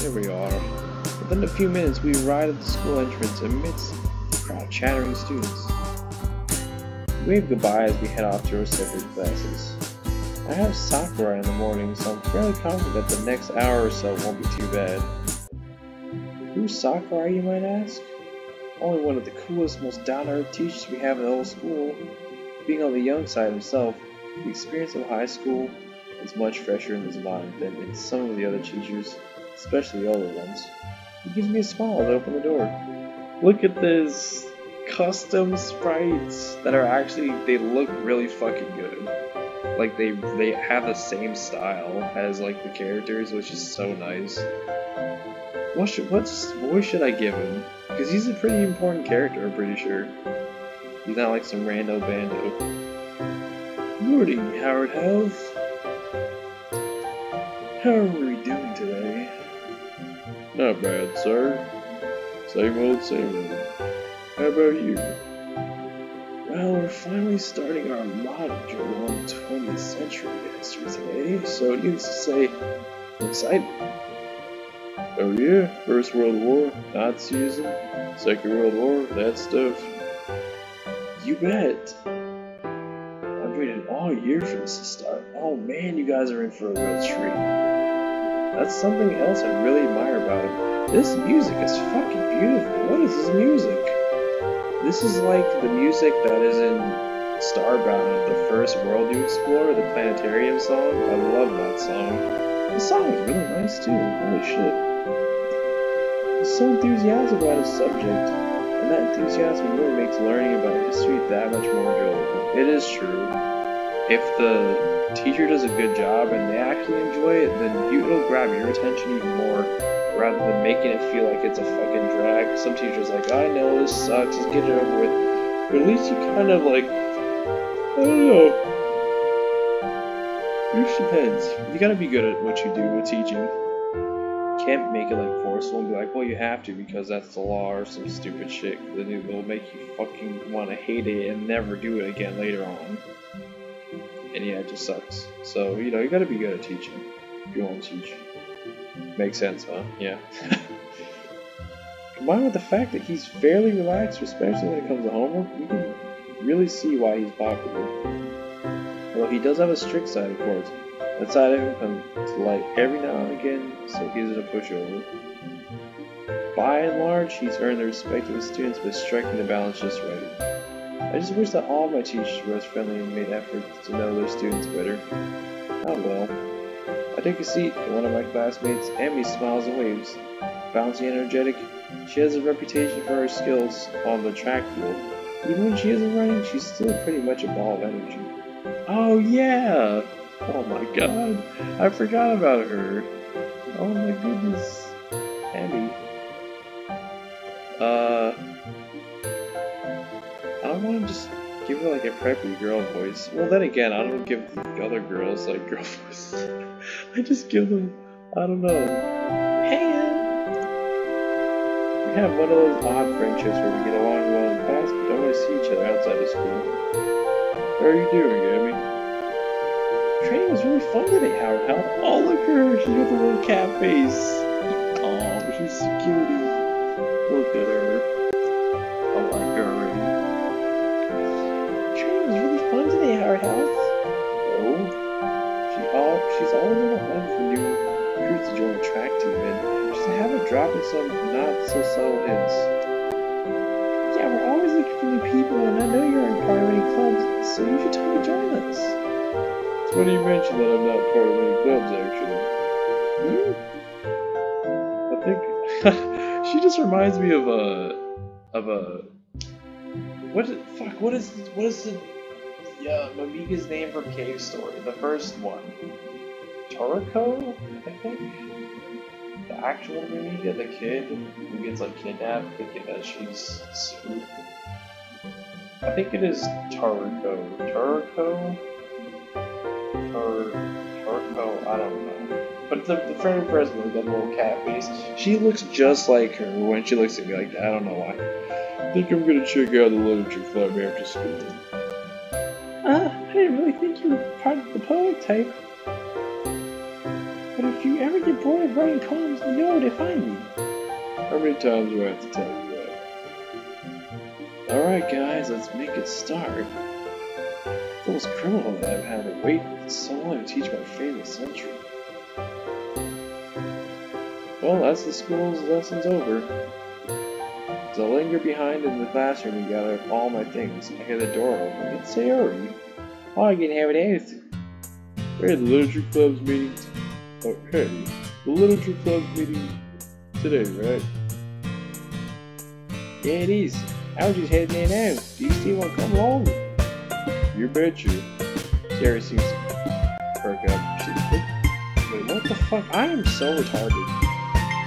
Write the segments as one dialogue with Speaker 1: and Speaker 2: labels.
Speaker 1: Here we are. Within a few minutes, we arrive at the school entrance amidst a crowd of chattering students. We wave goodbye as we head off to our separate classes. I have soccer in the morning, so I'm fairly confident that the next hour or so won't be too bad. Who's Sakura, you might ask? Only one of the coolest, most down-to-earth teachers we have in the whole school. Being on the young side himself, the experience of high school is much fresher in his mind than in some of the other teachers, especially the older ones. He gives me a smile to open the door. Look at this! Custom sprites that are actually, they look really fucking good. Like they have the same style as like the characters, which is so nice. What voice should I give him? Because he's a pretty important character, I'm pretty sure. He's not like some rando bando. Morning, Howard Health. How are we doing today? Not bad, sir. Same old, same old. How about you? Well, we're finally starting our module on 20th century history today, so needless to say, I'm excited. Oh yeah, First World War, Nazism, Second World War, that stuff. You bet. I've waited all year for this to start. Oh man, you guys are in for a real treat. That's something else I really admire about it. This music is fucking beautiful. What is this music? This is like the music that is in Starbound, the first world you explore, the planetarium song. I love that song. The song is really nice too. Holy shit. He's so enthusiastic about his subject, and that enthusiasm really makes learning about history that much more enjoyable. It is true. If the teacher does a good job and they actually enjoy it, then it'll grab your attention even more, rather than making it feel like it's a fucking drag. Some teachers are like, I know this sucks, let's get it over with. But at least you kind of like, I don't know. It just depends. You gotta be good at what you do with teaching. Can't make it like forceful and be like, well, you have to because that's the law or some stupid shit. Then it'll make you fucking want to hate it and never do it again later on. And yeah, it just sucks. So, you know, you gotta be good at teaching if you want to teach. Makes sense, huh? Yeah. Combined with the fact that he's fairly relaxed, especially when it comes to homework, you can really see why he's popular. Although he does have a strict side, of course. That side of him comes to light every now and again, so he isn't a pushover. By and large, he's earned the respect of his students by striking the balance just right. I just wish that all my teachers were as friendly and made efforts to know their students better. Oh well. I take a seat, and one of my classmates, Emmy, smiles and waves. Bouncy and energetic, she has a reputation for her skills on the track field. Even when she isn't running, she's still pretty much a ball of energy. Oh yeah! Oh my god, I forgot about her. Oh my goodness. Emmy. I don't want to just give her like a preppy girl voice. Well then again, I don't give the other girls like girl voices. I just give them, I don't know. Hey! We have one of those odd friendships where we get along well in class, but don't really see each other outside of school. How are you doing, Abby? Training was really fun today, Howard. Oh, look at her! She's got the little cat face. Oh, she's so cutie. Look at her. I like her already. Training was really fun today, Howard House. She's always on the hunt for new recruits to join the track team, and she's a habit of dropping some not-so-subtle hints. Yeah, we're always looking for new people, and I know you're in part of many clubs, so you should totally join us. It's funny you mentioned that I'm not part of any clubs, actually. I think she just reminds me of a what is the Mamiga's name for Cave Story? The first one. Toriko, I think? The actual Mamiga, the kid who gets like kidnapped thinking that she's Sue. I think it is Toriko, I don't know. But the very first one, that little cat face, she looks just like her when she looks at me like that. I don't know why. I think I'm gonna check out the literature club after school. I didn't really think you were part of the poet type. But if
Speaker 2: you ever get bored of writing poems, you know where to find me.
Speaker 1: How many times do I have to tell you that? Alright guys, let's make it start. It's almost criminal that I've had to wait so long to teach my favorite century. Well, as the school's lesson's over, as I linger behind in the classroom and gather up all my things, I hear the door open. It's Sayori.
Speaker 2: Oh, I can have it out.
Speaker 1: Hey, the Literature Club's meeting. Oh, hey, the Literature Club's meeting today, right?
Speaker 2: Yeah, it is. I was just heading in out. Do you still want to come along?
Speaker 1: You betcha.
Speaker 2: Sayori seems to perk up.
Speaker 1: Wait, what the fuck? I am so retarded.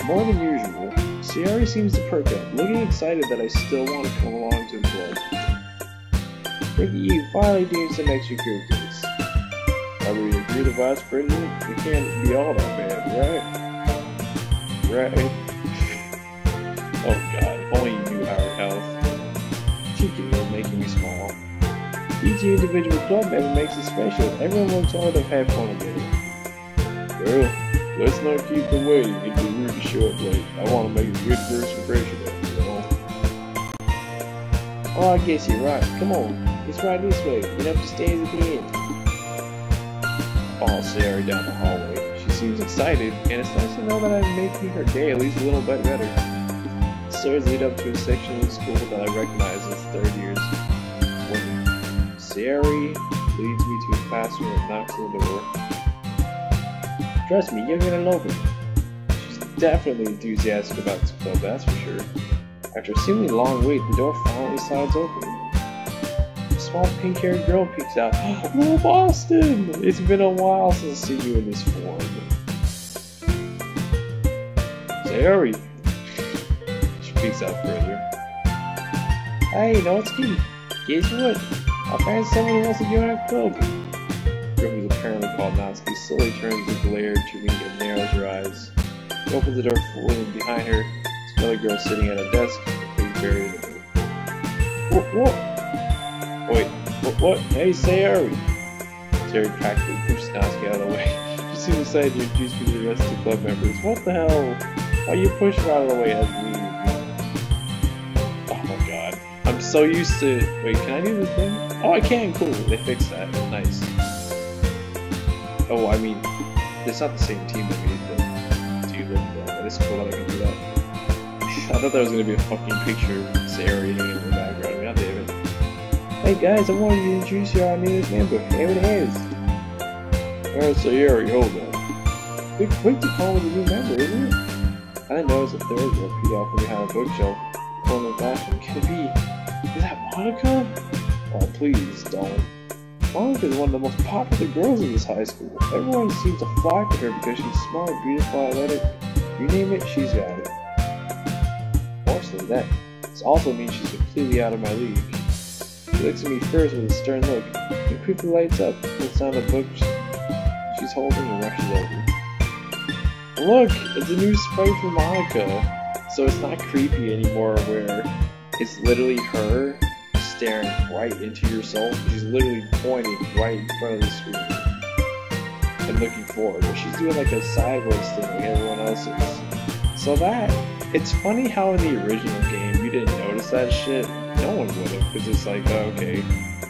Speaker 1: More than usual, Sayori seems to perk up, looking excited that I still want to come along to the club.
Speaker 2: Look at you, finally doing some extracurriculars.
Speaker 1: Are we agree the vice president? It can't be all that bad, right? Right? Oh god, if only you knew Howard Health.
Speaker 2: Cheeky little making me smile. Each individual club member makes it special. Everyone works hard to have fun with it.
Speaker 1: Well, let's not keep them waiting. It'd be rude to show up late. I want to make a good first impression of it, you know?
Speaker 2: Oh, I guess you're right. Come on, it's right this way. Get up the stairs at the end.
Speaker 1: Follow Sayori down the hallway. She seems excited, and it's nice to know that I'm making her day at least a little bit better. The stairs lead up to a section of the school that I recognize as third year's wing. Sayori leads me to a classroom and knocks on the door.
Speaker 2: Trust me, you're gonna love it.
Speaker 1: She's definitely enthusiastic about this club, that's for sure.
Speaker 2: After a seemingly long wait, the door finally slides open. A small pink-haired girl peeks out.
Speaker 1: Hello, Boston! It's been a while since I've seen you in this form. Sayori! She peeks out further.
Speaker 2: Hey, Natsuki! Guess what? I found someone who wants to join our club.
Speaker 1: The girl who's apparently called Natsuki slowly turns the glare to me and narrows her eyes. She opens the door fully, and behind her is another girl sitting at a desk, face buried in it. What? Wait, what? Hey, Sayori! Sayori practically pushes Natsuki out of the way. She seems excited to introduce me to the rest of the club members. What the hell? Why you push her out of the way as me? Oh my god. I'm so used to... Wait, can I do this thing? Oh, I can! Cool, they fixed that. Nice. Oh, I mean, it's not the same team that made the two live, but it's cool that I can do that. I thought that was gonna be a fucking picture of Sayori hanging in the background. I mean, I'll do it.
Speaker 2: Hey guys, I wanted to introduce you our newest member. Here it is.
Speaker 1: Alright, Sayori, hold on.
Speaker 2: Big quick to call with a new member, isn't it?
Speaker 1: I didn't notice a third girl peed out from behind a bookshelf. Pulling the classroom. Can it be? Is that Monica? Oh, please, don't. Monica is one of the most popular girls in this high school. Everyone seems to flock to her because she's smart, beautiful, athletic. You name it, she's got it. Fortunately, that also means she's completely out of my league. She looks at me first with a stern look, and quickly lights up, puts down the book she's holding, and rushes over. Look, it's a new sprite for Monica. So it's not creepy anymore where it's literally her staring right into your soul. She's literally pointing right in front of the screen and looking forward. But she's doing like a sideways thing like everyone else is. So it's funny how in the original game you didn't notice that shit. No one would have, because it's like, oh, okay,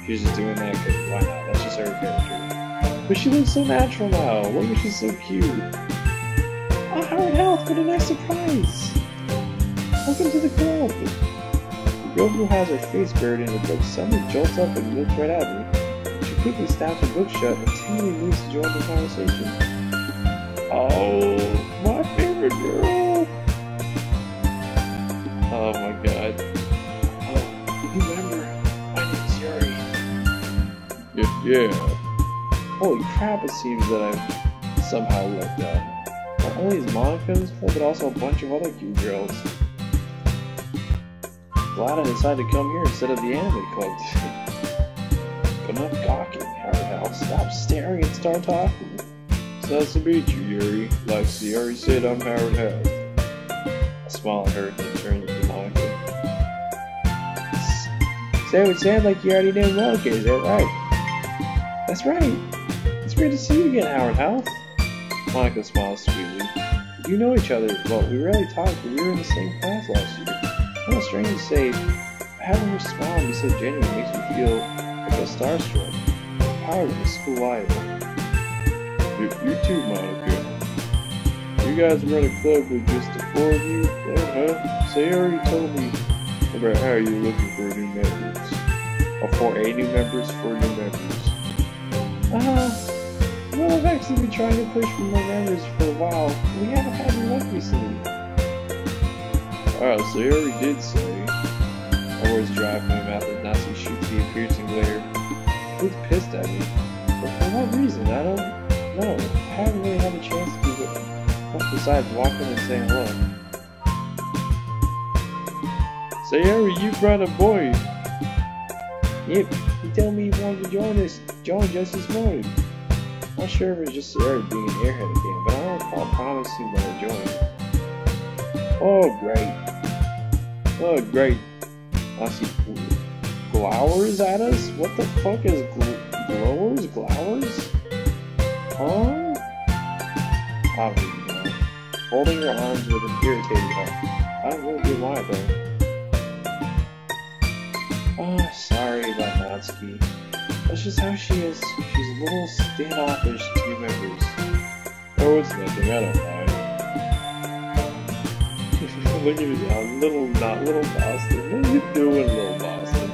Speaker 1: she's just doing that because why not? That's just her character. But she looks so natural now. Look, she's so cute.
Speaker 2: Oh, Howard Health, what a nice surprise!
Speaker 1: Welcome to the club! The girl who has her face buried in the book suddenly jolts up and looks right at me. She quickly snaps her book shut and timidly moves to join the conversation. Oh, my favorite girl! Oh my god. Oh, you remember? My name's Yuri. Yeah. Holy crap, it seems that I've somehow lucked out. Not only is Monica in this club, but also a bunch of other cute girls. Glad I decided to come here instead of the anime club. But enough gawking, Howard House. Stop staring and start talking. So nice to meet you, Yuri. Like Sayori said, I'm Howard House. I smile at her and turn to Monica.
Speaker 2: So it sounds like you already know Monica, is that right?
Speaker 1: That's right. It's great to see you again, Howard House.
Speaker 2: Monica smiles sweetly. You know each other. Well, we rarely talk, but we were in the same class last year. Kind of strange to say, having her smile and be so genuine makes me feel like a starstruck. Power of the school idol.
Speaker 1: You too, Monica. You guys run a club with just the 4 of you, then, huh? So you already told me about how you're looking for new members.
Speaker 2: Or for a new members, 4 new members. Well, I've actually been trying to push for more members for a while. We haven't had any luck recently.
Speaker 1: So you already did say.
Speaker 2: My words dry from my mouth as Natsu shoots the piercing glare. He's pissed at me. But for what reason? I don't know. I haven't really had a chance to do it. Besides walking and saying hello.
Speaker 1: Sayori, you brought a boy.
Speaker 2: Yep, he told me he wanted to join just this morning. Not sure if it was just Sayori being an airhead again, but I don't recall promising that I join. Oh great. I see glowers at us? What the fuck is glowers? Glowers? Huh? I don't even know. Folding her arms with an irritated heart. I don't really get why though. Oh, sorry about Natsuki. That's just how she is. She's a little standoffish to new members.
Speaker 1: Oh, it's nothing. I don't mind.
Speaker 2: Look at me now, little Boston. What are you doing, little Boston?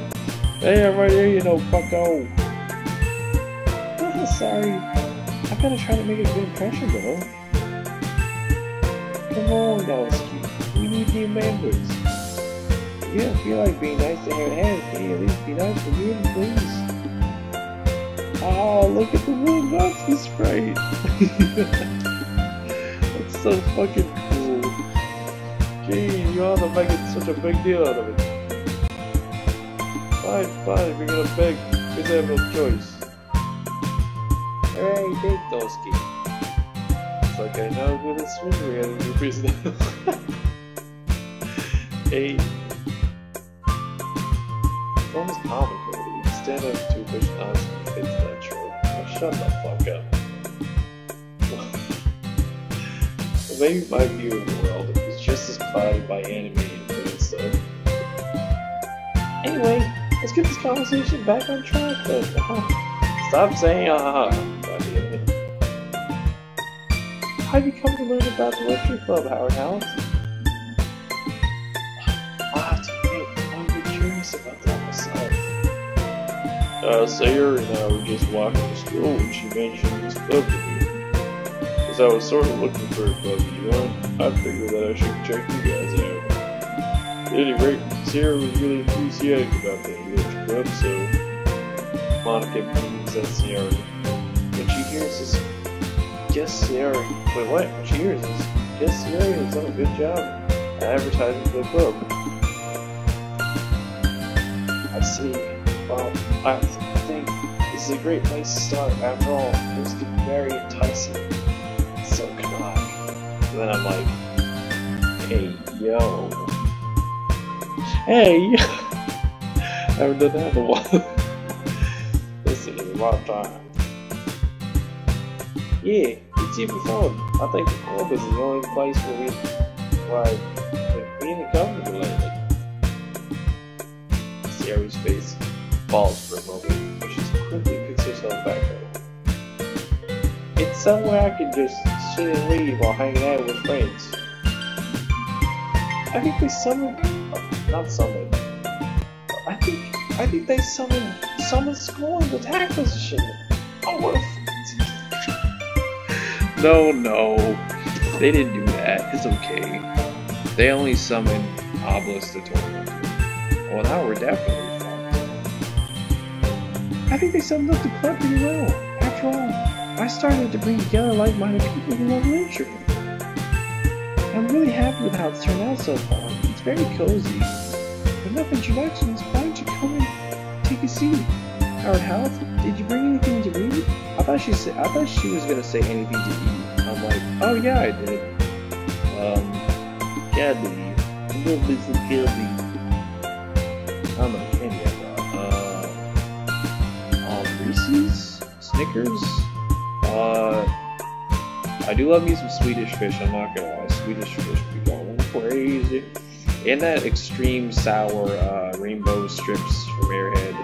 Speaker 1: Hey, I'm right here, you know, bucko.
Speaker 2: Oh, sorry. I gotta try to make a good impression, though. Come on, Natsuki. We need new members. If you don't feel like being nice to her head, can you at least be nice to me, please? Oh, look at the little Natsuki sprite.
Speaker 1: That's so fucking cool. Gee, you ought to make it such a big deal out of it. Fine, if you're gonna beg, we have no choice.
Speaker 2: Hey, big Doski.
Speaker 1: It's like I know who the swing we had in your business. Hey.
Speaker 2: Form is comical. You can stand up to push Natsuki and fix that trope. Now shut the fuck up. Well, maybe my view of the world is just as clouded by anime and stuff. Anyway, let's get this conversation back on track then. Stop saying goddammit. How'd you come to learn about the Electric Club, Howard House? I'll have to admit, I'm a bit curious about that myself.
Speaker 1: Sayori and I were just walking to school when she mentioned this club to me. As I was sort of looking for a club to join, I figured that I should check you guys out. At any rate, Sarah was really enthusiastic about the Electric Club, so
Speaker 2: Monica beams at Sayori. When she hears this, guess Sayori. Wait, what? When she hears this, guess Sayori has done a good job advertising for the club. I see. Well, I think this is a great place to start. After all, things can be very enticing. So can I. And then I'm like, hey, yo.
Speaker 1: Hey! I haven't done that in a while.
Speaker 2: This is a lot of time. Yeah, it's super fun. I think the club is the only place where we in the company lately. Sayori's face falls for a moment, but she quickly picks herself back up. It's somewhere I can just sit and read while hanging out with friends. I think they not summon. I think they summon school in the attack position. Oh, what a
Speaker 1: No, they didn't do that. It's okay. They only summoned Obelisk to torment. Well, now we're definitely fucked.
Speaker 2: I think they summed up the club pretty well. After all, I started to bring together like-minded people who love literature. I'm really happy with how it's turned out so far. It's very cozy. Enough introductions, why don't you come and take a seat? Howard House, did you bring anything to read? I thought she was gonna say anything to eat. I'm like, oh yeah, I did. Candy. A little bit of candy. I don't know what candy I got. Reese's? Snickers?
Speaker 1: I do love me some Swedish fish, I'm not gonna lie. Swedish fish be going crazy. And that extreme sour rainbow strips from Airhead.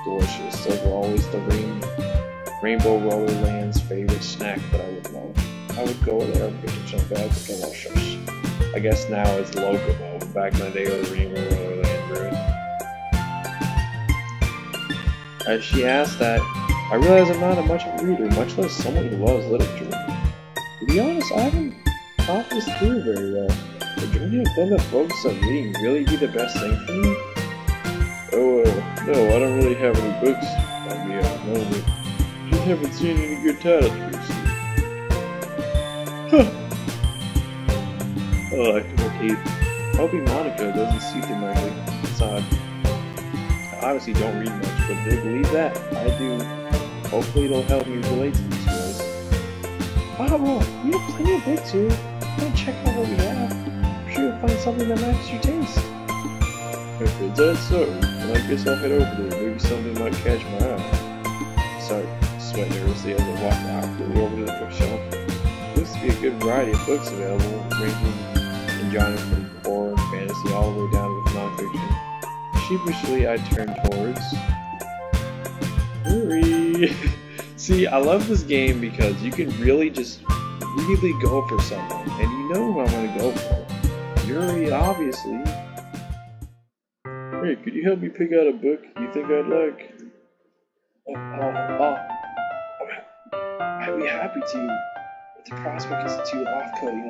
Speaker 1: Delicious. Those were always the Rainbow Roller Land's favorite snack that I would love. I would go there and get some bad delicious. I guess now it's Locomo. Back in the day of the Rainbow Roller Land brewed. As she asked that, I realize I'm not much of a reader, much less someone who loves literature. To be honest, I haven't thought this through very well. Would joining a club that focuses on reading really be the best thing for me? Oh, no, I don't really have any books on me at the moment. Just haven't seen any good titles recently. Oh, I feel okay. Hoping Monica doesn't see through my facade. I obviously don't read much, but they believe that. I do. Hopefully it'll help me relate to these girls.
Speaker 2: Oh, well, we have plenty of books here. Go check out what we have. I'm sure you'll find something that matches your taste.
Speaker 1: If it's that so, then I guess I'll head over there. Maybe something might catch my eye. Sorry, sweat nervously as I walk awkwardly over to the bookshelf. Looks to be a good variety of books available, ranging in genre from horror and fantasy all the way down to non-fiction. Sheepishly, I turn towards Yuri. See, I love this game because you can really just really go for someone, and you know who I'm going to go for. Yuri, obviously. Hey, could you help me pick out a book you think I'd like?
Speaker 2: I'd be happy to, but the prospect is too off-putting.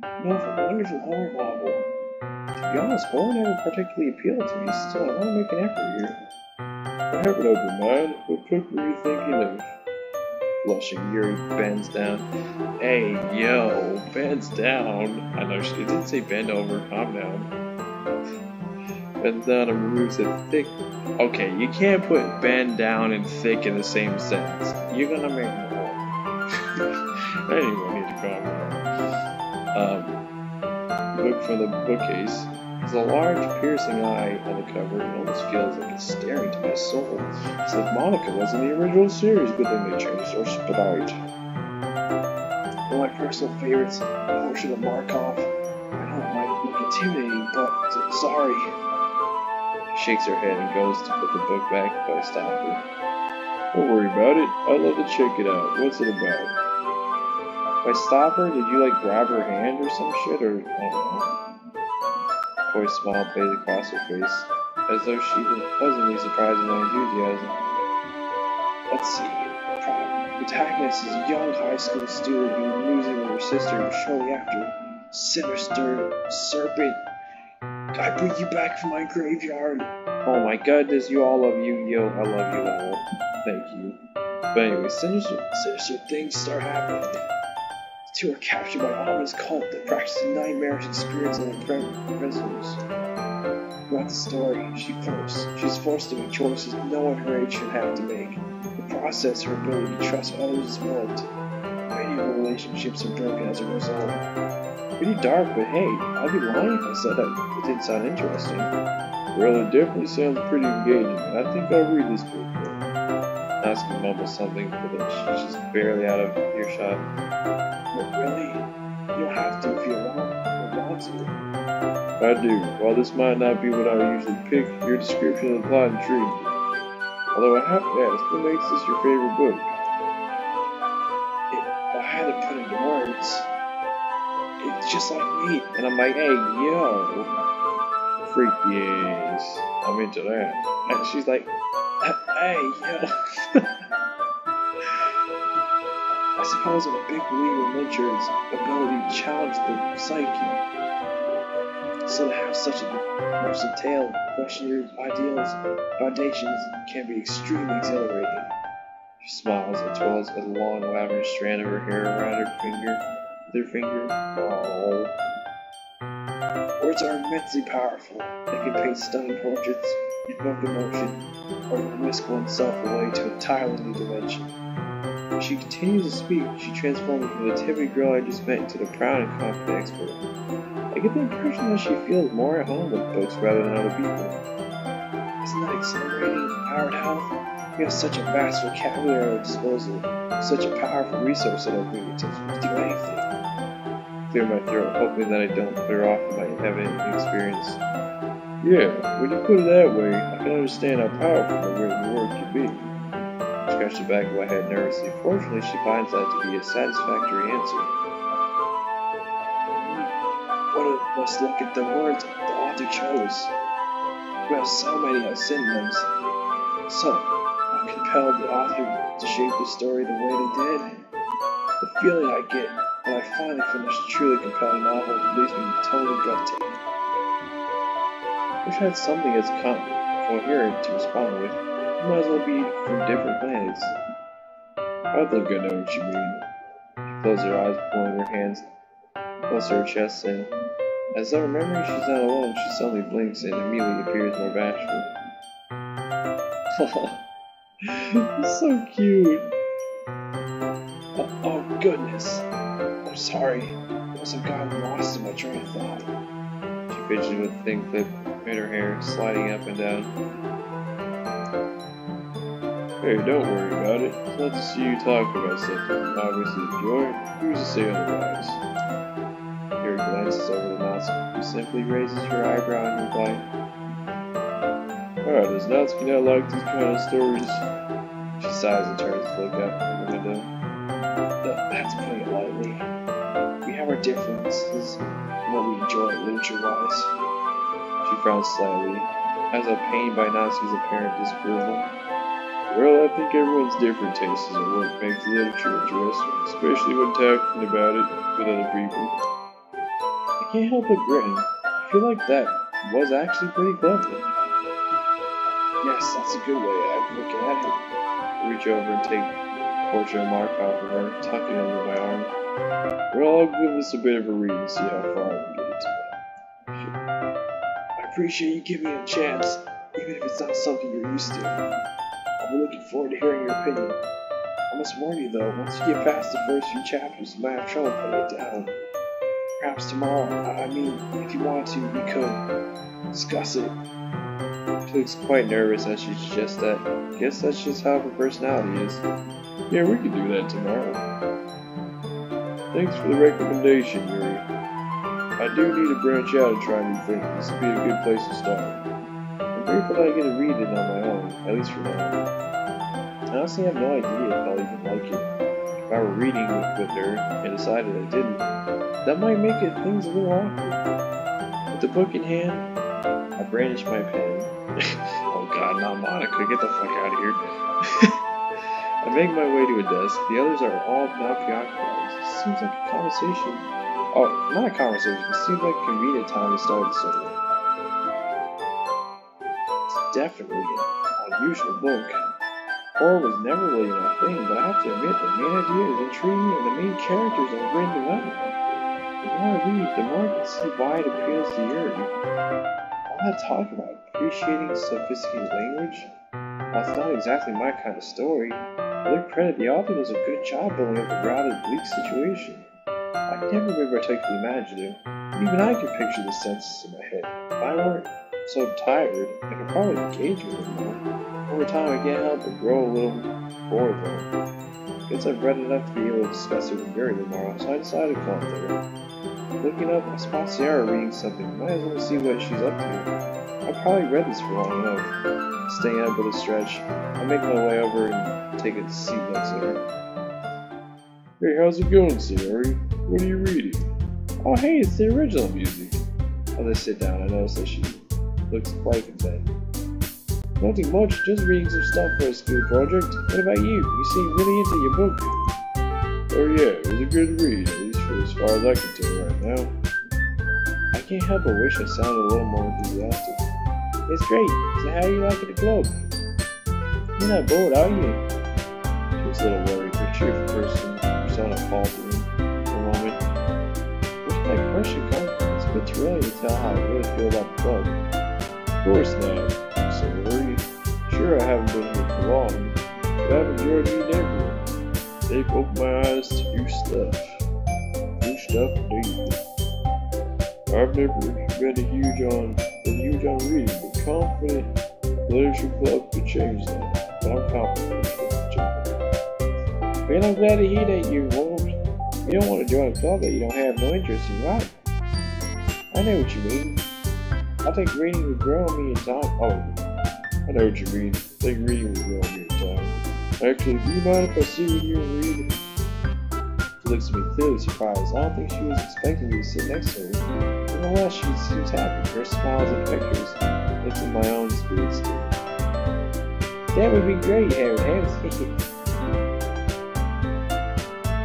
Speaker 2: I know of a wonderful horror novel.
Speaker 1: To be honest, horror never particularly appealed to me, still I want to make an effort here. I have an open mind. What book were you thinking of? Blushing, Yuri bends down. Hey, yo, bends down. I know it didn't say bend over, calm down. Bends down and removes a thick. Okay, you can't put bend down and thick in the same sentence. You're gonna make me wrong. Anyone need to calm down. Book from the bookcase. There's a large, piercing eye on the cover. It almost feels like it's staring to my soul. It's like Monica was in the original series, but then they changed her sprite.
Speaker 2: One of my personal favorites, Portrait of Markov. I don't mind it look intimidating, but sorry.
Speaker 1: She shakes her head and goes to put the book back, but I stop her. Don't worry about it. I'd love to check it out. What's it about? If I stop her, did you like grab her hand or some shit, or I don't know? A coy smile plays across her face, as though she was pleasantly surprised at my enthusiasm.
Speaker 2: Let's see. The protagonist is a young high school student who loses with her sister shortly after. Sinister serpent. I bring you back from my graveyard.
Speaker 1: Oh my goodness, you all love Yu-Gi-Oh! I love you all. Thank you. But anyway, sinister
Speaker 2: things start happening. The two are captured by an ominous cult that practices nightmares and spirits and prisoners. Throughout the story, she's forced to make choices no one her age should have to make. In the process, her ability to trust others is warped. Many of her relationships are broken as a result.
Speaker 1: Pretty dark, but hey, I'd be lying if I said that it didn't sound interesting. Well, it definitely sounds pretty engaging, and I think I'll read this book. Asuka mumbles something, but then she's just barely out of earshot.
Speaker 2: But really, you don't have to if you want to.
Speaker 1: I do. While this might not be what I would usually pick, your description of the plot intrigued me. Although I have to ask, what makes this your favorite book?
Speaker 2: I had to put it into words. It's just like me.
Speaker 1: And I'm like, hey, yo. Freaky ass. I'm into that.
Speaker 2: And she's like, hey, yo. I suppose I'm a big believer in literature's ability to challenge the psyche. So to have such a versatile, question your ideals, foundations can be extremely exhilarating.
Speaker 1: She smiles and twirls a long lavender strand of her hair around her finger. Oh.
Speaker 2: Words are immensely powerful. They can paint stunning portraits, evoke emotion, or whisk oneself away to a entirely new dimension. As she continues to speak, she transforms from the timid girl I just met into the proud and confident expert. I get the impression that she feels more at home with books rather than other people. Isn't that exhilarating, empowered health? We have such a vast vocabulary at our disposal, such a powerful resource at our fingertips. We can do anything.
Speaker 1: Clear my throat, hoping that I don't clear off my evident inexperience. Yeah, when you put it that way, I can understand how powerful the written word can be. I scratched the back of my head nervously. Fortunately, she finds that to be a satisfactory answer.
Speaker 2: One of us look at the words the author chose. We have so many synonyms. So, what compelled the author to shape the story the way they did? The feeling I get when I finally finish a truly compelling novel leaves me totally gut-taken.
Speaker 1: Wish I had something as coherent to respond with. You might as well be from different planets. I think I know what you mean. She closed her eyes, pulling her hands close to her chest, and as though remembering she's not alone, she suddenly blinks and immediately appears more bashful.
Speaker 2: It's so cute. Oh goodness. I'm sorry. I must have gotten lost in my train of thought.
Speaker 1: She fidgeted with a thin clip in her hair, sliding up and down. Hey, don't worry about it. It's not to see you talk about something you obviously enjoy. Who's to say otherwise? Yuri glances over the Natsuki, who simply raises her eyebrow and replies, does Natsuki not like these kind of stories? She sighs and turns to look out the window.
Speaker 2: That's putting it lightly. We have our differences in what we enjoy literature-wise.
Speaker 1: She frowns slightly, as though pained by Natsuki's apparent disapproval. Well, I think everyone's different tastes is what makes literature interesting, especially when talking about it with other people.
Speaker 2: I can't help but grin. I feel like that was actually pretty clever. Yes, that's a good way of looking at it.
Speaker 1: I reach over and take a portrait mark off of her, tucking it under my arm. Well, I'll give this a bit of a read and see how far I can get it tonight.
Speaker 2: I appreciate you giving me a chance, even if it's not something you're used to. I'll be looking forward to hearing your opinion. I must warn you though, once you get past the first few chapters, you might have trouble putting it down. Perhaps tomorrow, I mean, if you want to, we could discuss it.
Speaker 1: She looks quite nervous as she suggests that. Guess that's just how her personality is. Yeah, we can do that tomorrow. Thanks for the recommendation, Yuri. I do need to branch out and try new things. This would be a good place to start. I'm grateful that I get to read it on my own, at least for now. I honestly have no idea if I'll even like it. If I were reading with her and decided I didn't, that might make things a little awkward. With the book in hand, I brandish my pen. Oh god, not Monica, get the fuck out of here. I make my way to a desk. The others are all now preoccupied. It seems like a conversation. Oh, not a conversation. It seems like a convenient time to start the story. It's definitely an unusual book. Horror was never really my thing, but I have to admit the main idea is intriguing and the main characters are written well. The more I read, the more I can see why it appeals to Yuri. All that talk about appreciating sophisticated language, while it's not exactly my kind of story, to their credit, the author does a good job building up a grounded, bleak situation. I've never been particularly imaginative, but even I can picture the senses in my head. If I weren't so tired, I could probably engage with it more. Over time, I can't help but grow a little bored though. Guess I've read enough to be able to discuss it with Yuri tomorrow, so I decided to come there. Looking up, I spot Sierra reading something. Might as well see what she's up to. I've probably read this for long enough. Staying up with a stretch, I make my way over and take a seat next to her. Hey, how's it going, Sierra? What are you reading? Oh, hey, it's the original music. As I sit down, I notice that she looks quite content. Nothing much, just reading some stuff for a school project. What about you? You seem really into your book. Oh yeah, it was a good read, at least for as far as I can tell right now. I can't help but wish I sounded a little more enthusiastic. It's great, so how you like it at Globe? You're not bored, are you? She was a little worried, her cheerful persona faltering for a moment. Where's my question come from? It's a bit too early to tell how I really feel about the club. Of course not, so worried. Sure, I haven't been here for long, but I've enjoyed meeting everyone. They've opened my eyes to new stuff. New stuff, indeed. I've never been huge on reading, but confident the literature club could change that.
Speaker 2: but I'm confident. Well, I'm glad to hear that you won't. You don't want to join a club that you don't have no interest in, right? I know what you mean. I think reading would grow on me in time. Oh, I know what you mean. I think reading would grow on me in time. Actually, do you mind if I sit with you and read? She looks at me clearly surprised. I don't think she was expecting me to sit next to her. Nonetheless, she seems happy. Her smiles and pictures lifted my own spirits too. That would be great, Harold.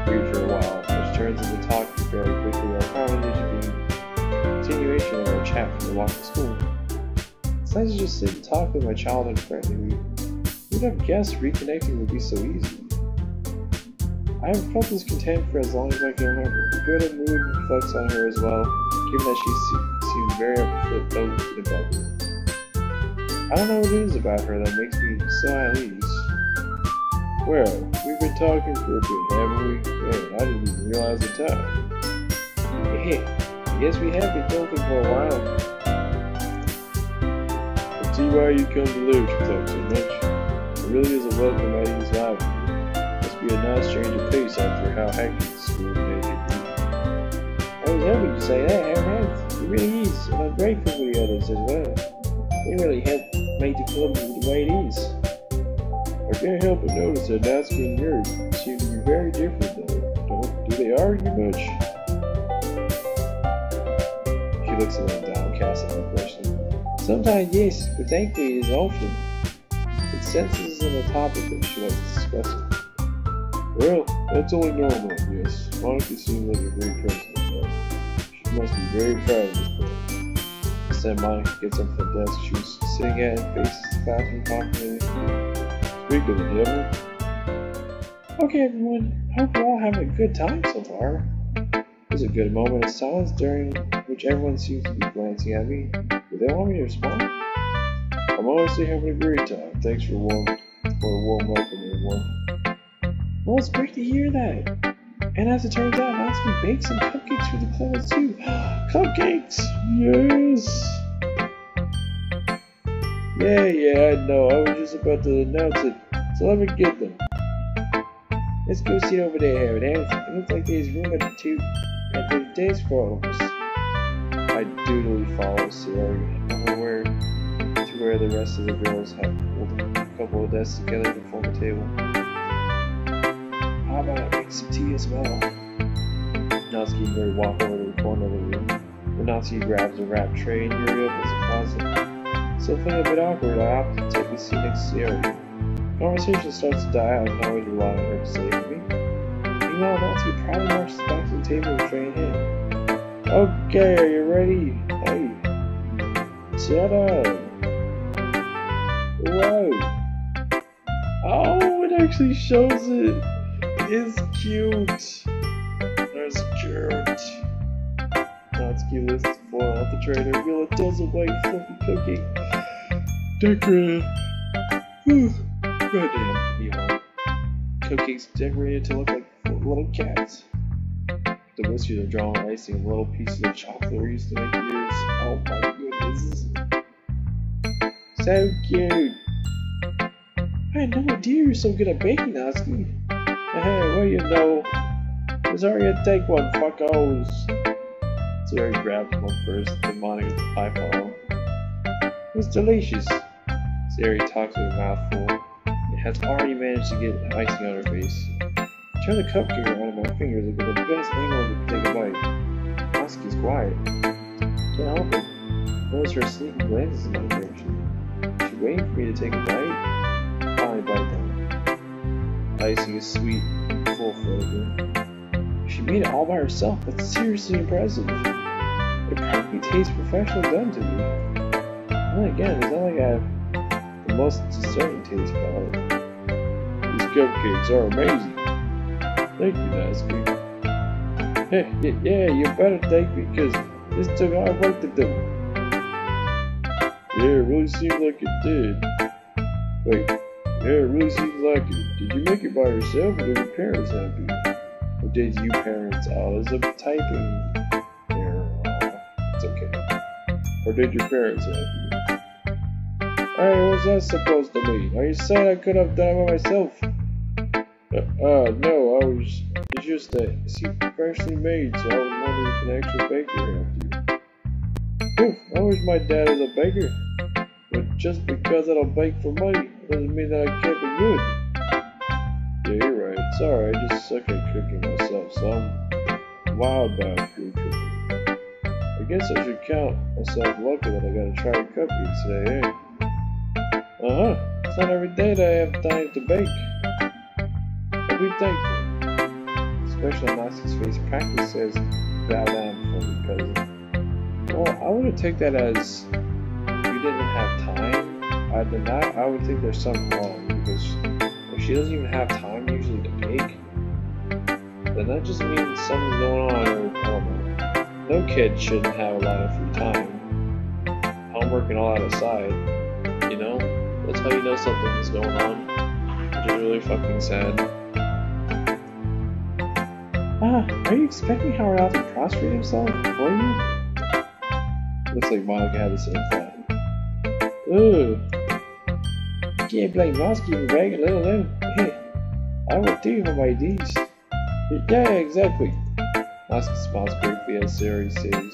Speaker 2: Read for a while, which turns into talking fairly quickly. Our conversation being a continuation of our chat from the walk to school. It's nice to just sit and talk with my childhood friend. Who'd have guessed reconnecting would be so easy? I haven't felt this content for as long as I can remember. Good mood reflects on her as well, given that she seems very upbeat about me. I don't know what it is about her that makes me so at ease. Well, we've been talking for a bit, haven't we? Man, I didn't even realize the time. Yeah, I guess we have been talking for a while. I see why you come to live to talk so much. It really is a welcome at ease life. Must be a nice change of pace after how hectic the school day can be. I was hoping to say that, Harold. It really is, and I'm grateful for the others as well. They really helped make the club the way it is. I can't help but notice that Natsuki and Yuri seem to be very different though. Do they argue much? She looks a little downcast at my question. Sometimes yes, but thankfully it is often. It senses on the topic that she likes to discuss it. Well, that's only normal, I guess. Monica seems like a very present girl. She must be very proud of this boy. Instead, Monica gets up from the desk she was sitting at and faces the bathroom confidently. Speak of the devil. Okay, everyone. Hope you're all having a good time so far. There's a good moment of silence during which everyone seems to be glancing at me. Do they want me to respond? I'm honestly having a great time. Thanks for a warm welcome, everyone. Well, it's great to hear that. And as it turns out, Natsuki baked some cupcakes for the class too. Cupcakes! Yes! Yeah, I know. I was just about to announce it. So let me get them. Let's go sit over there, Harold. It looks like there's room at the desk for all of us. I dutifully follow Siri. I'm aware to where the rest of the girls have pulled a couple of desks together to form a table. How about I make some tea as well? Natsuki and Yuri walk over to the corner of the room. When Natsuki grabs a wrapped tray and Yuri opens the closet. Still feeling a bit awkward, I opt to take a seat next to Yuri. Conversation starts to die out and I always rely on her to save me. Meanwhile, Natsuki proudly marches back to the table with tray in hand. Okay, are you ready? Hey. Shut up. Whoa. Oh, it actually shows it. It's cute. That's cute. Natsuki lifts the foil off the tray to reveal a dozen white fluffy cookie. Decorated. Goddamn, yawn. Cupcakes decorated to look like little cats. The whiskers are drawn with icing and little pieces of chocolate were used to make ears. Oh my goodness. So cute. I had no idea you were so good at baking, Natsuki. Hey, well you know. Let's already take one, fuckos. Siri grabs one first, then Monica's the pie pile. It's delicious. Siri talks with a mouthful. It has already managed to get icing on her face. Turn the cupcake around in my fingers and get the best angle to take a bite. Natsuki's quiet. Can't help it. Notice her sneaking glances in my direction. She's waiting for me to take a bite. Finally bite down. Icing is sweet, full flavor. She made it all by herself. That's seriously impressive. It probably tastes professionally done to me. And then again, it's not like I have the most discerning taste palate. These cupcakes are amazing. Thank you, Natsuki. Hey, yeah, you better thank me because this took hard work to do. Yeah, it really seems like it did. Wait, yeah, it really seems like it. Did you make it by yourself or did your parents help you? Or did you parents? Oh, there's a typing error. Oh, it's okay. Or did your parents help you?
Speaker 1: Hey, what's that supposed to mean? Are you saying I could have done it myself? No, it's just that it's freshly made, so I was wondering if an actual baker helped you. Oof, I wish my dad was a baker. But just because I don't bake for money, doesn't mean that I can't be good. Yeah, you're right. Sorry, I just suck at cooking myself, so I'm wild about food cooking. I guess I should count myself lucky that I got to try cupcakes today, eh? It's not every day that I have time to bake. I'll be thankful. Especially on Nazi's face practice says bow down for me, because, well, I wouldn't take that as you didn't have time. Either that, I would think there's something wrong, because if she doesn't even have time usually to bake, then that just means something's going on, or I don't know. No kid shouldn't have a lot of free time. Homework and all that aside, you know? That's how you know something's going on, which is really fucking sad.
Speaker 2: Are you expecting Howard out to prostrate himself for you?
Speaker 1: Looks like Monica had the same thought.
Speaker 2: Ooh. You can't blame Mosky for begging, let alone. I would too for my D's.
Speaker 1: Yeah, exactly. Mosky smiles briefly as Sari says.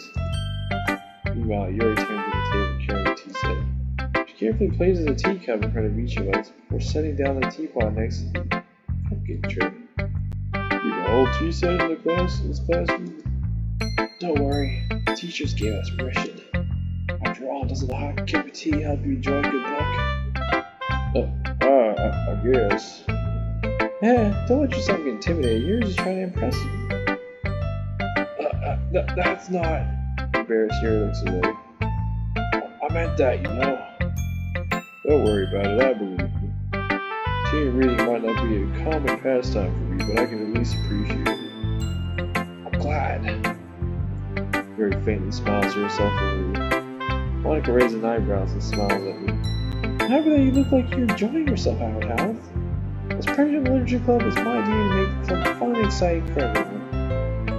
Speaker 1: Meanwhile, Yuri turns to the table carrying a tea set. She carefully places a teacup in front of each of us before setting down the teapot next to the cupcake tray. You got a whole tea set in this classroom?
Speaker 2: Don't worry, the teachers gave us permission. After all, doesn't a hot cup of tea help you enjoy good luck?
Speaker 1: I guess.
Speaker 2: Don't let yourself get intimidated. You're just trying to impress you. That's not.
Speaker 1: Embarrassed, Yuri looks away.
Speaker 2: I meant that, you know.
Speaker 1: Don't worry about it, I believe you. Tea and reading might not be a common pastime for me, but I can at least appreciate it.
Speaker 2: I'm glad.
Speaker 1: Yuri faintly smiles to herself over. Monica raises eyebrows and smiles at me.
Speaker 2: However, you look like you're enjoying yourself, Howard. This President Literature Club is my idea to make something fun and exciting for everyone.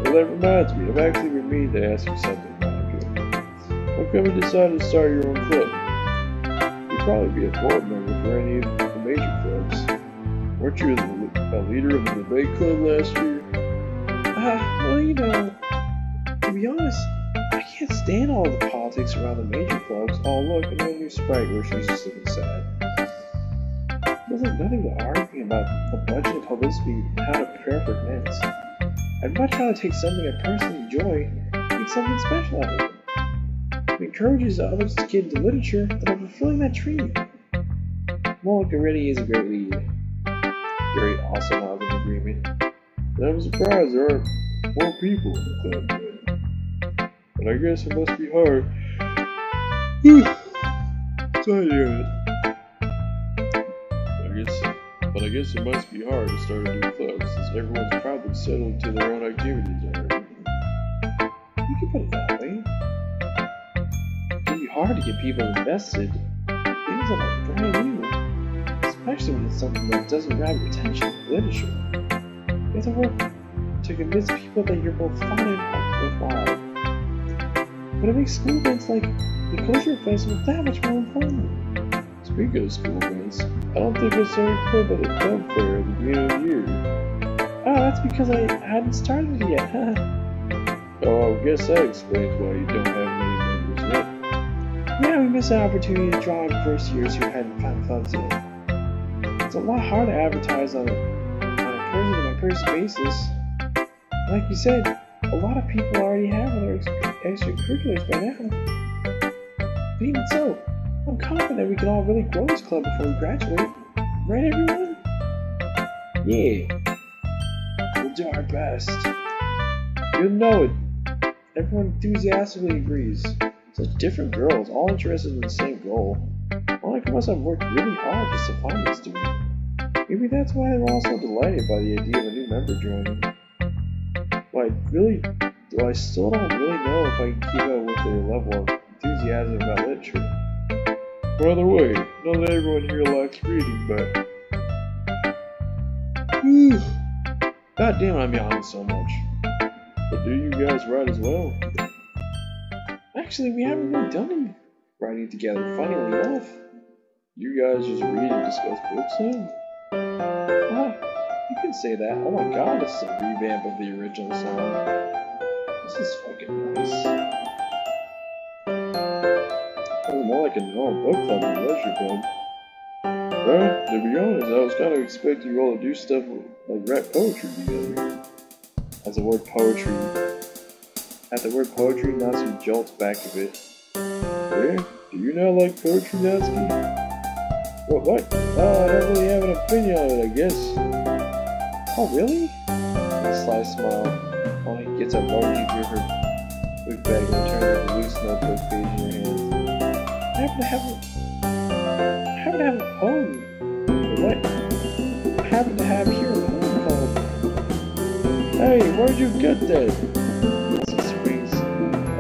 Speaker 1: Well, that reminds me, I've actually been meaning to ask you something, Monica. How come you decided to start your own club? You'd probably be a board member for any of the major clubs. Weren't you a leader of the debate club last year?
Speaker 2: Well, you know, to be honest, I can't stand all the politics around the major clubs.
Speaker 1: Oh, look, another new sprite where she's just looking sad.
Speaker 2: There's nothing to argue about the budget of publicity and how to prepare for events. I'd much rather take something I personally enjoy and make something special out of it. It encourages others to get into literature that are fulfilling that dream.
Speaker 1: Monica really is a great lead. Yuri also nods in agreement. I'm surprised there aren't more people in the club yet. But I guess it must be hard. I guess it must be hard to start a new club since everyone's probably settled to their own activities already.
Speaker 2: You can put it that way. It can be hard to get people invested in things that are brand new, especially when it's something that doesn't grab your attention, literature. You have to work to convince people that you're both fun and worthwhile. But it makes school events like the Culture Festival that much more important.
Speaker 1: Speaking of school events, I don't think I saw your club at a club fair at the beginning of the year.
Speaker 2: Oh, that's because I hadn't started it yet,
Speaker 1: Oh, I guess that explains why you don't have many members yet.
Speaker 2: Yeah, we missed an opportunity to draw on first years who hadn't found clubs yet. It's a lot harder to advertise on a person-to-person basis. Like you said, a lot of people already have their extracurriculars by now. But even so, I'm confident we can all really grow this club before we graduate. Right, everyone?
Speaker 1: Yeah. We'll do our best. You'll know it.
Speaker 2: Everyone enthusiastically agrees. Such different girls, all interested in the same goal. Monica must have worked really hard just to find this dude. Maybe that's why they were all so delighted by the idea of a new member joining. Though I still don't really know if I can keep up with their level of enthusiasm about literature.
Speaker 1: By the way, not that everyone here likes reading, but...
Speaker 2: God damn it, I'm yawning so much.
Speaker 1: But do you guys write as well?
Speaker 2: Actually, we haven't really done any writing together, funnily enough.
Speaker 1: You guys just read and discuss books then?
Speaker 2: You can say that. Oh my god, this is a revamp of the original song. This is fucking nice.
Speaker 1: It's more like a normal book club than a leisure club. Well, to be honest, I was kind of expecting you all to do stuff like rap poetry together.
Speaker 2: As the word poetry. At the word poetry, Natsuki jolts back a bit.
Speaker 1: Yeah? Do you not like poetry, Natsuki? What? Oh, I don't really have an opinion on it, I guess.
Speaker 2: Oh, really? With a sly smile, while he gets up Roji through her book bag and returns a loose notebook page in her hands. I happen to have a poem.
Speaker 1: What?
Speaker 2: I happen to have here a poem called...
Speaker 1: Hey, where'd you get that?
Speaker 2: He springs up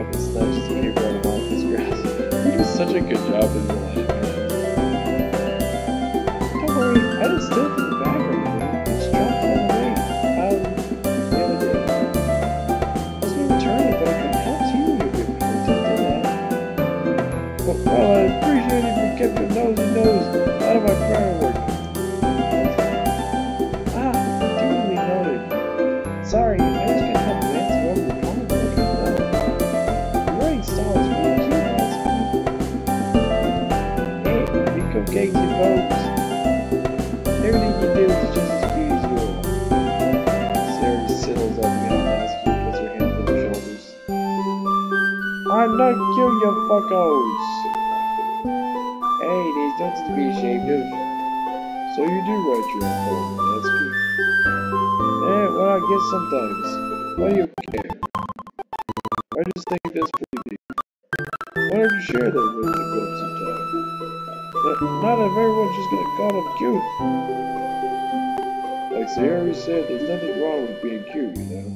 Speaker 2: and snatches the paper out of Monica's grasp.
Speaker 1: He does such a good job in the life, man.
Speaker 2: Don't worry, I didn't steal it from the bag or anything. It's dropped on the way the other day. I was going to return it, but I couldn't help seeing you a bit before I did that.
Speaker 1: Well, I appreciate it if you kept your nosy nose out of my prior work.
Speaker 2: Duly noted. Sorry, I just can't help glancing over the poem like I know. Your writing style is really cute, Natsuki. Hey, you cupcakes and folks. Everything you do is just as cute as yours. Sarah settles up behind Natsuki and puts her hands on her shoulders.
Speaker 1: I'm not kill you fuckos.
Speaker 2: Hey, there's nothing to be ashamed of.
Speaker 1: So you do write your own poem, that's good.
Speaker 2: Yeah, well, I guess sometimes.
Speaker 1: Why do you care? I just think that's pretty deep. Why don't you share that with the club sometime? Not if everyone's just gonna call them cute. Like Sayori said, there's nothing wrong with being cute, you know?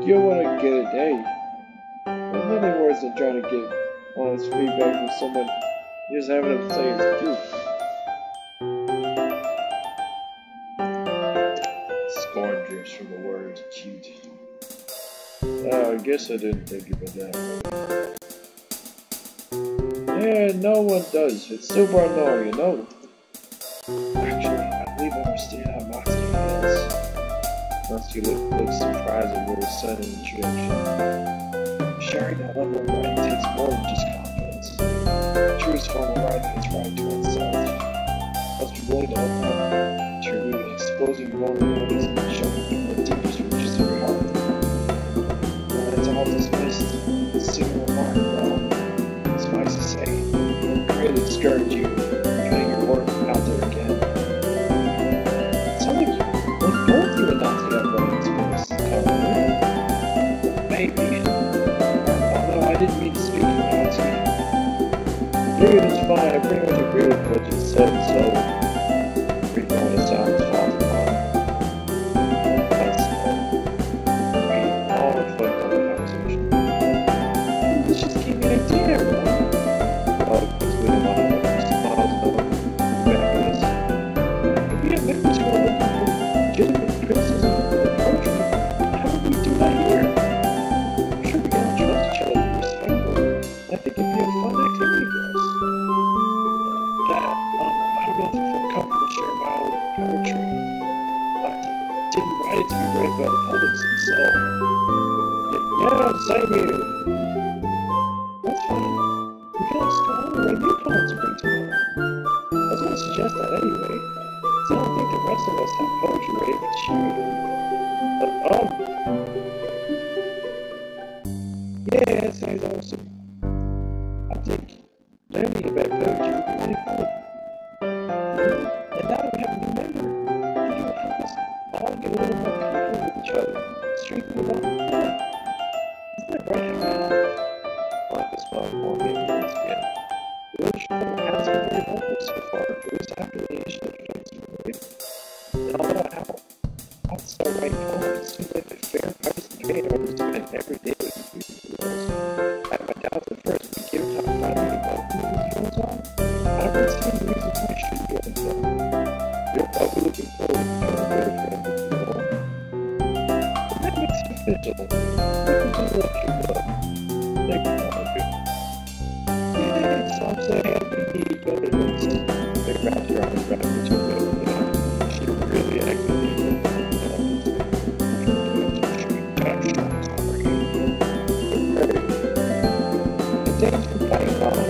Speaker 1: You wanna get it, hey. There's nothing worse than trying to get honest feedback from someone just having them say it's cute.
Speaker 2: Scorn drips from the word cute.
Speaker 1: I guess I didn't think about that. Yeah, no one does. It's super annoying, you know?
Speaker 2: Actually, I believe I understand how Natsuki feels. Natsuki looks surprised at your sudden introduction. Sharing that level of writing takes more than just confidence. The truest form of writing is writing to oneself. Must be willing to open up to your exposing vulnerabilities and showing people the deepest reaches of your heart. When it's all dismissed, a single remark, well, suffice to say, will greatly discourage you from getting your work out there again. It sounds like both you and Natsuki have writing experience, maybe. Although I didn't mean to speak for Natsuki.
Speaker 1: Dude, it's fine. I pretty much agree with what you said, so recall the sounds falling apart.
Speaker 2: That's we all reflect on the conversation. Let's just keep it a team, everyone.
Speaker 1: Well, because we don't want to put our smiles on back of us.
Speaker 2: If we have members who are looking for legitimate criticism of the poetry, how would we do that here? I'm sure we can all trust each other and respect them. I think it'd be a fun activity for us. I don't know if I feel comfortable sharing my own poetry. I didn't write it to be read by the public, so...
Speaker 1: Yeah, same here.
Speaker 2: That's fine. We can always go on and write new poems for tomorrow. I was going to suggest that anyway, because I don't think the rest of us have poetry ready to share. Yeah, that sounds awesome. I think learning about poetry would be really fun. And now that we have a new member, I think it will help us all get a little more comfortable with each other, strengthen the bond. Isn't that right, Hannah? Marcus felt more maybe once again. The relationship has been very helpful so far, at least after the initial introduction, right? And although how I'll start writing poems, it seems like a fair price to pay in order to spend every day with you. I have my doubts at first, but given how finding about who these girls are, I don't really see any reason why I shouldn't go with them. I'll be looking forward to becoming a better friend with you all. And that makes me official. Welcome to the lecture club. Thank you, Monica. Yeah, some say we need better than this. They wrapped her arms around me too well. She really acted. Thanks for playing along.